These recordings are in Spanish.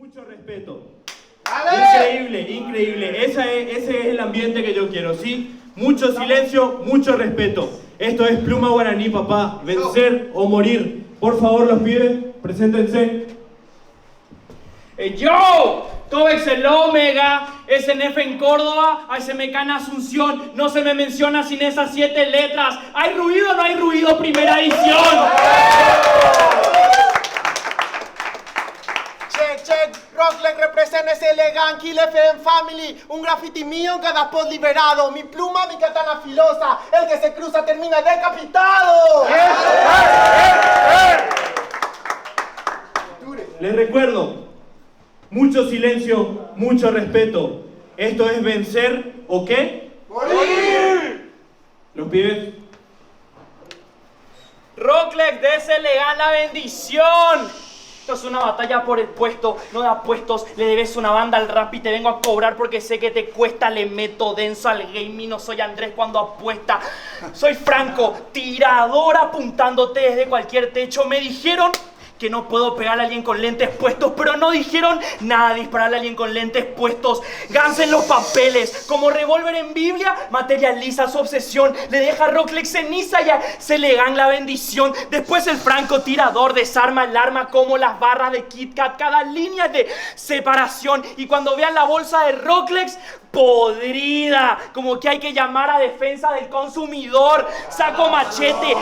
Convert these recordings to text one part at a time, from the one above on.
mucho respeto. ¡Dale! Increíble, increíble. Ese es el ambiente que yo quiero, ¿sí? Mucho silencio, mucho respeto. Esto es Pluma Guaraní, papá. Vencer o morir. Por favor, los pibes, preséntense. ¡Yo! Tobex el Omega, SNF en Córdoba, ASMK en Asunción. No se me menciona sin esas 7 letras. ¿Hay ruido o no hay ruido? Primera edición. Check, Rockleg representa ese elegant Kill FM Family. Un graffiti mío en cada post liberado. Mi pluma, mi katana filosa. El que se cruza termina decapitado. Les recuerdo, mucho silencio, mucho respeto. Esto es vencer o qué? ¡Morir! Los pibes. Rockleg, désele la bendición. Esto es una batalla por el puesto, no de apuestos. Le debes una banda al rap y te vengo a cobrar porque sé que te cuesta. Le meto denso al gaming, no soy Andrés cuando apuesta. Soy Franco, tirador apuntándote desde cualquier techo. Me dijeron que no puedo pegarle a alguien con lentes puestos, pero no dijeron nada de dispararle a alguien con lentes puestos. Gans en los papeles, como revólver en Biblia, materializa su obsesión. Le deja a Rockleg ceniza y se le gan la bendición. Después el francotirador desarma el arma como las barras de Kit Kat. Cada línea es de separación. Y cuando vean la bolsa de Rockleg, podrida, como que hay que llamar a defensa del consumidor. Saco machete,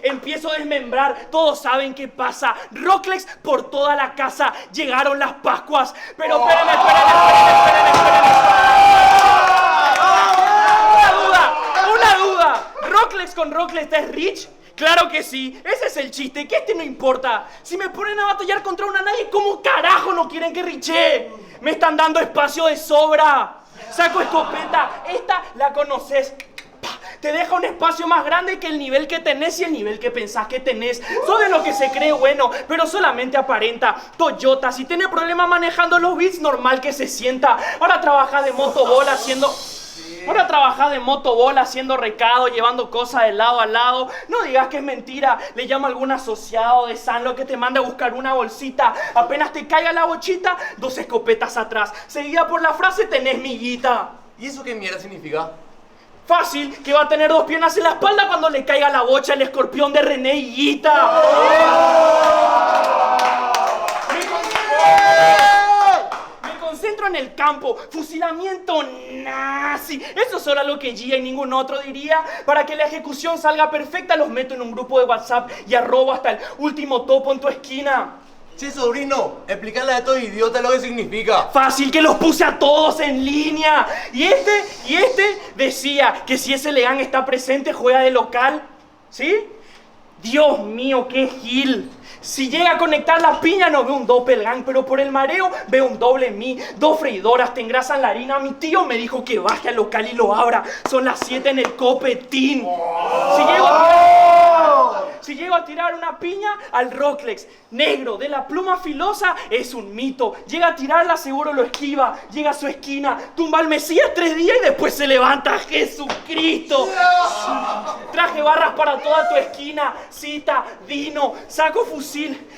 empiezo a desmembrar. Todos saben qué pasa. Rocklegs por toda la casa. Llegaron las Pascuas. Pero espérenme. Una duda. ¿Rocklegs con Rocklegs es rich? Claro que sí, ese es el chiste, que no importa. Si me ponen a batallar contra una nadie, ¿cómo carajo no quieren que riche? Me están dando espacio de sobra. Saco escopeta, esta la conoces. Te deja un espacio más grande que el nivel que tenés y el nivel que pensás que tenés. Sos de lo que se cree bueno, pero solamente aparenta. Toyota, si tiene problemas manejando los beats, normal que se sienta. Ahora trabaja de motobola haciendo recado, llevando cosas de lado a lado. No digas que es mentira. Le llamo a algún asociado de Sanlo que te manda a buscar una bolsita. Apenas te caiga la bochita, 2 escopetas atrás. Seguida por la frase, tenés mi guita. ¿Y eso qué mierda significa? Fácil, que va a tener 2 piernas en la espalda cuando le caiga la bocha el escorpión de René Higuita. Me concentro en el campo, fusilamiento nazi. Eso es solo lo que Gia y ningún otro diría. Para que la ejecución salga perfecta, los meto en un grupo de WhatsApp y arrobo hasta el último topo en tu esquina. Che, sobrino, explicarle a estos idiotas lo que significa. Fácil, que los puse a todos en línea. Y este decía que si ese Legan está presente, juega de local. ¿Sí? Dios mío, qué gil. Si llega a conectar la piña no veo un doppelgang, pero por el mareo veo un doble mí. 2 freidoras te engrasan la harina. Mi tío me dijo que baje al local y lo abra. Son las 7 en el copetín. Si llego a tirar una piña al Rocklegs negro de la pluma filosa, es un mito. Llega a tirarla, seguro lo esquiva. Llega a su esquina, tumba al Mesías 3 días y después se levanta Jesucristo. Traje barras para toda tu esquina. Cita, Dino, saco fusil.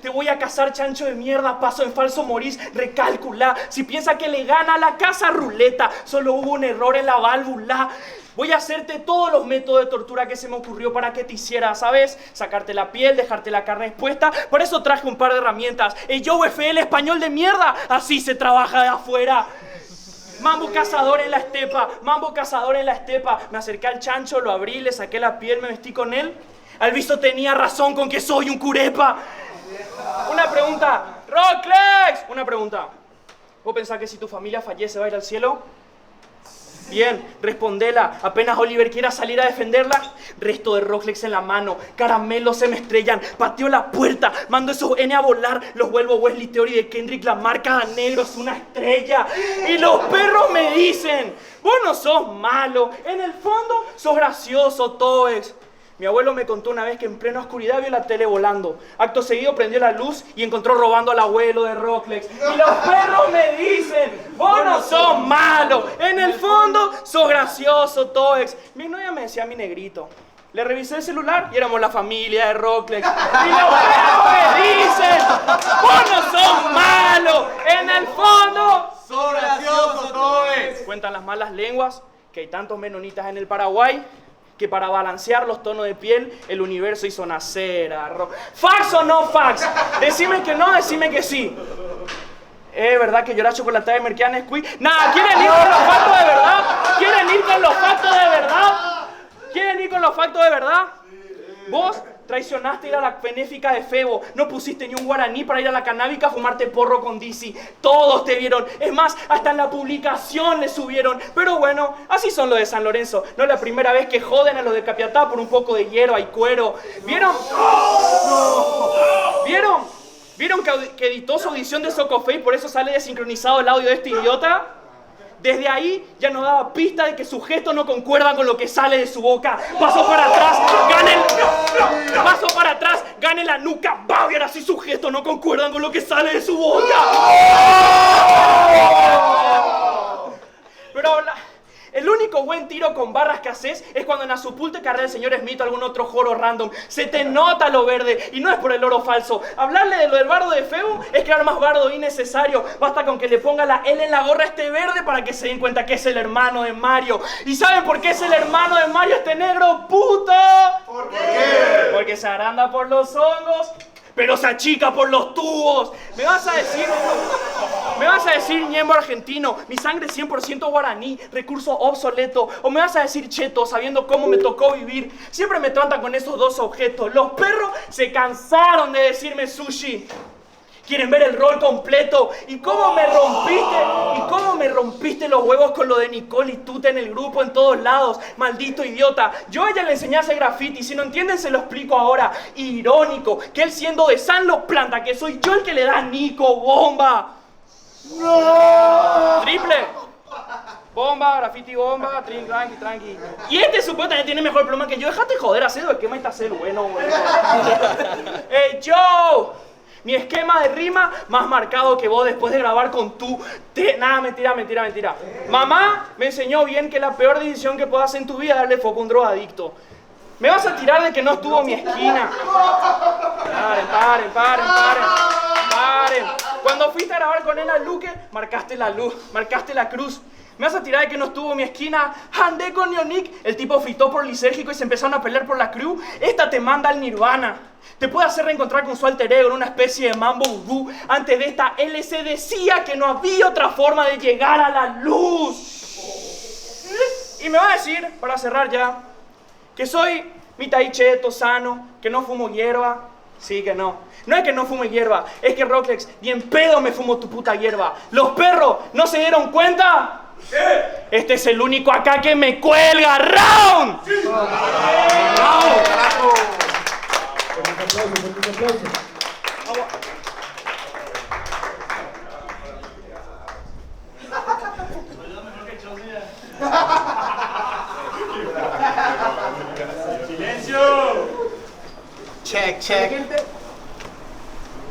Te voy a cazar, chancho de mierda. Paso en falso morís, recalcula. Si piensa que le gana a la casa, ruleta. Solo hubo un error en la válvula. Voy a hacerte todos los métodos de tortura que se me ocurrió para que te hiciera, ¿sabes? Sacarte la piel, dejarte la carne expuesta. Por eso traje un par de herramientas. El Joe FL español de mierda, así se trabaja de afuera. Mambo cazador en la estepa. Me acerqué al chancho, lo abrí, le saqué la piel, me vestí con él. Alviso tenía razón con que soy un curepa. Una pregunta. Rocklegs. Una pregunta. ¿Vos pensás que si tu familia fallece va a ir al cielo? Bien, respondela. Apenas Oliver quiera salir a defenderla, resto de Rocklegs en la mano, caramelos se me estrellan, pateo la puerta, mando esos N a volar, los vuelvo Wesley Theory de Kendrick Lamar, cada negro es una estrella. Y los perros me dicen, vos no sos malo, en el fondo sos gracioso, Tobex. Mi abuelo me contó una vez que en plena oscuridad vio la tele volando. Acto seguido prendió la luz y encontró robando al abuelo de Rocklegs. Y los perros me dicen, vos no sos malo, en el fondo sos gracioso, Tobex. Mi novia me decía mi negrito. Le revisé el celular y éramos la familia de Rocklex. Y los perros me dicen, vos no sos malo, en el fondo ¡Son graciosos todos! cuentan las malas lenguas que hay tantos menonitas en el Paraguay que para balancear los tonos de piel el universo hizo nacer a ¿Fax o no fax? Decime que no, decime que sí. ¿Es verdad que yo la chocolatada de Merquian es quick? Nada, ¿quieren ir con los factos de verdad? ¿Quieren ir con los factos de verdad? ¿Quieren ir con los factos de verdad? Vos traicionaste ir a la benéfica de Febo. No pusiste ni un guaraní para ir a la canábica a fumarte porro con Dizzy. Todos te vieron. Es más, hasta en la publicación le subieron. Pero bueno, así son los de San Lorenzo. No es la primera vez que joden a los de Capiatá por un poco de hierba y cuero. ¿Vieron? ¿Vieron que editó su audición de Socofe y por eso sale desincronizado el audio de este idiota? Desde ahí ya nos daba pista de que su gesto no concuerda con lo que sale de su boca. Paso para atrás, gane la nuca, ¡bau! Y ahora sí su gesto no concuerdan con lo que sale de su boca. Pero el único buen tiro con barras que haces es cuando en la supulte carrera del señor Smith o algún otro joro random se te nota lo verde y no es por el oro falso. Hablarle de lo del bardo de Febo es crear más bardo innecesario. Basta con que le ponga la L en la gorra a este verde para que se den cuenta que es el hermano de Mario. ¿Y saben por qué es el hermano de Mario este negro puto? ¿Por qué? Porque se agranda por los hongos, pero se achica por los tubos. Me vas a decir ñembo argentino, mi sangre 100% guaraní, recurso obsoleto. O me vas a decir cheto, sabiendo cómo me tocó vivir. Siempre me tratan con esos dos objetos. Los perros se cansaron de decirme sushi. Quieren ver el rol completo. ¿Y cómo me rompiste los huevos con lo de Nicole y Tuta en el grupo en todos lados? Maldito idiota. Yo a ella le enseñé a hacer graffiti. Si no entienden, se lo explico ahora. Irónico que él siendo de San lo planta, que soy yo el que le da a Nico bomba. ¡No! Triple. Bomba, graffiti bomba, tranqui. Y este supuestamente tiene mejor pluma que yo. Déjate joder, hacer esquema y te hacer bueno. ¡Ey, Joe! Mi esquema de rima más marcado que vos después de grabar con tu... Nada, mentira. Mamá me enseñó bien que la peor decisión que puedas hacer en tu vida es darle foco a un drogadicto. ¿Me vas a tirar de que no estuvo mi esquina? Paren. Cuando fuiste a grabar con él al Luque, marcaste la cruz. ¿Me vas a tirar de que no estuvo mi esquina? Andé con Neonic, el tipo fritó por lisérgico y se empezaron a pelear por la crew. Esta te manda al nirvana. Te puede hacer reencontrar con su alter ego en una especie de mambo vudú. Antes de esta, él se decía que no había otra forma de llegar a la luz. Y me va a decir, para cerrar ya, que soy mitad cheto, sano, que no fumo hierba. Sí, que no. No es que no fume hierba, es que Rocklex, ni en pedo me fumo tu puta hierba. ¿Los perros no se dieron cuenta? ¿Qué? Este es el único acá que me cuelga. ¡Round! ¡Sí! ¡Round! Un aplauso. ¡Silencio! Check.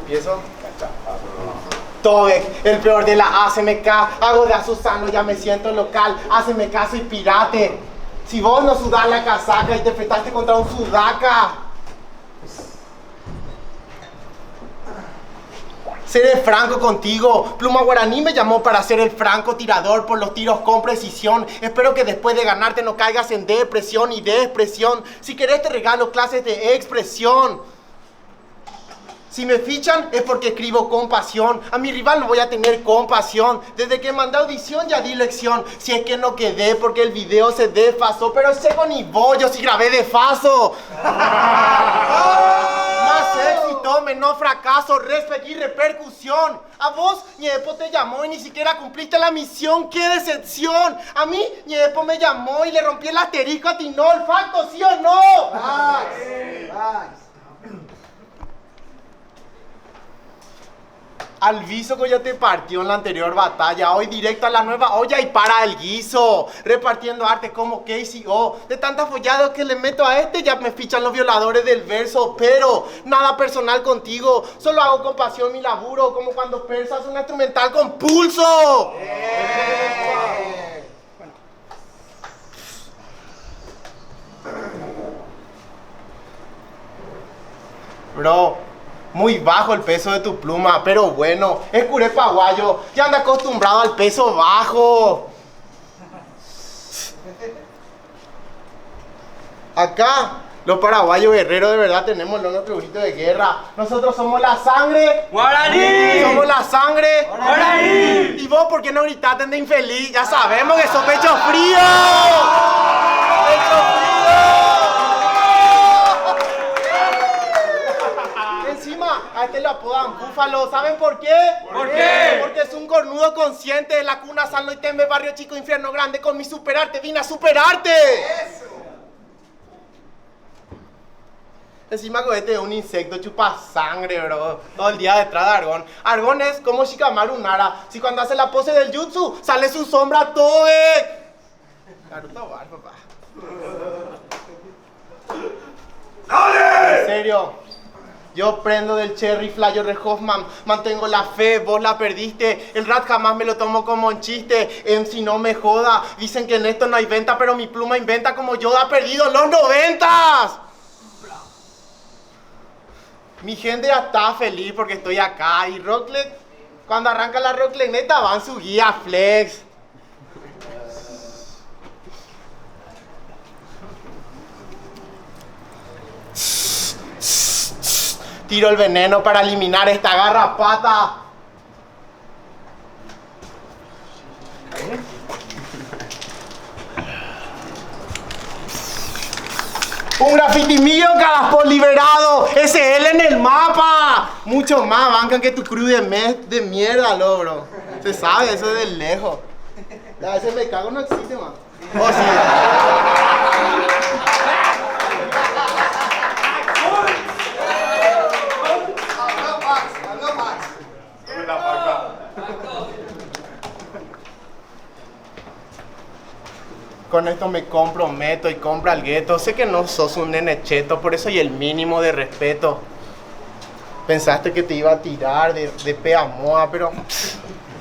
¿Empiezo? Tobek, el peor de la ACMK. Hago de Asusano, ya me siento local. Hazme caso y pirate. Si vos no sudás la casaca y te enfrentaste contra un sudaca. Seré franco contigo. Pluma Guaraní me llamó para ser el franco tirador por los tiros con precisión. Espero que después de ganarte no caigas en depresión y expresión. Si querés te regalo clases de expresión. Si me fichan es porque escribo con pasión. A mi rival no voy a tener compasión. Desde que mandé audición ya di lección. Si es que no quedé porque el video se desfasó. Pero seco ni voy, yo sí grabé de faso. Más éxito, menor fracaso, respeto y repercusión. A vos, Ñepo te llamó y ni siquiera cumpliste la misión. ¡Qué decepción! A mí, Ñepo me llamó y le rompí el asterisco a Tinol. ¿Facto, sí o no? Al viso que ya te partió en la anterior batalla. Hoy directo a la nueva olla y para el guiso. Repartiendo arte como KCO. De tanta follada que le meto a este ya me fichan los violadores del verso. Pero nada personal contigo. Solo hago con pasión mi laburo. Como cuando persas una instrumental con pulso. Bro, muy bajo el peso de tu pluma, pero bueno, es curé paraguayo, ya anda acostumbrado al peso bajo. Acá, los paraguayos guerreros de verdad tenemos nuestro grito de guerra. Nosotros somos la sangre ¡Guaraní! Somos la sangre ¡Guaraní! ¿Y vos por qué no gritaste de infeliz? Ya sabemos que sos pecho frío. ¡Pecho frío! Encima, a este lo apodan búfalo. ¿Saben por qué? ¿Por qué? Porque es un cornudo consciente de la cuna San Luis Tembe, barrio chico, infierno grande. Con mi superarte vine a superarte. Encima que este es un insecto chupa sangre, bro. Todo el día detrás de Argón. Argón es como Shikamaru Nara. Si cuando hace la pose del jutsu, sale su sombra todo, Naruto Bar, papá. ¡Dale! En serio. Yo prendo del Cherry Flyer de Hoffman. Mantengo la fe, vos la perdiste. El rap jamás me lo tomo como un chiste. MC no me joda. Dicen que en esto no hay venta, pero mi pluma inventa como Yoda ha perdido en los 90s. Mi gente ya está feliz porque estoy acá. Y Rocklet, cuando arranca la Rocklet neta, va en su guía flex. Tiro el veneno para eliminar esta garrapata. Un graffiti mío, Cadaspor liberado. SL en el mapa. Mucho más bancan que tu crew de mierda, bro. Se sabe, eso es de lejos. Ya, ese me cago no existe, man. Oh, sí. Con esto me comprometo y compra el gueto. Sé que no sos un nene cheto, por eso hay el mínimo de respeto. Pensaste que te iba a tirar de pe a moa, pero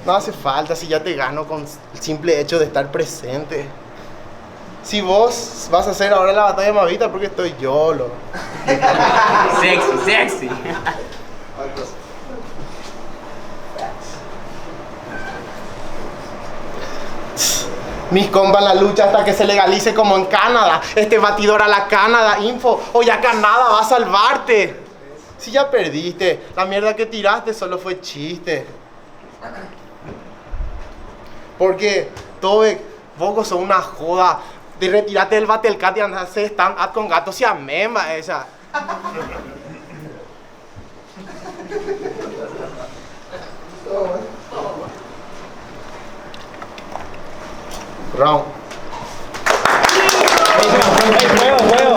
no hace falta si ya te gano con el simple hecho de estar presente. Si vos vas a hacer ahora la batalla mavita, porque estoy yo, loco. Sexy, sexy. Mis compas en la lucha hasta que se legalice como en Canadá. Este batidor a la Canadá Info. Hoy a Canadá va a salvarte. Si ya perdiste, la mierda que tiraste solo fue chiste. Porque, Tobe, vos sos una joda. De retirarte del Batelcat y andarse stand-up con gatos y a memba esa. Round. Juego.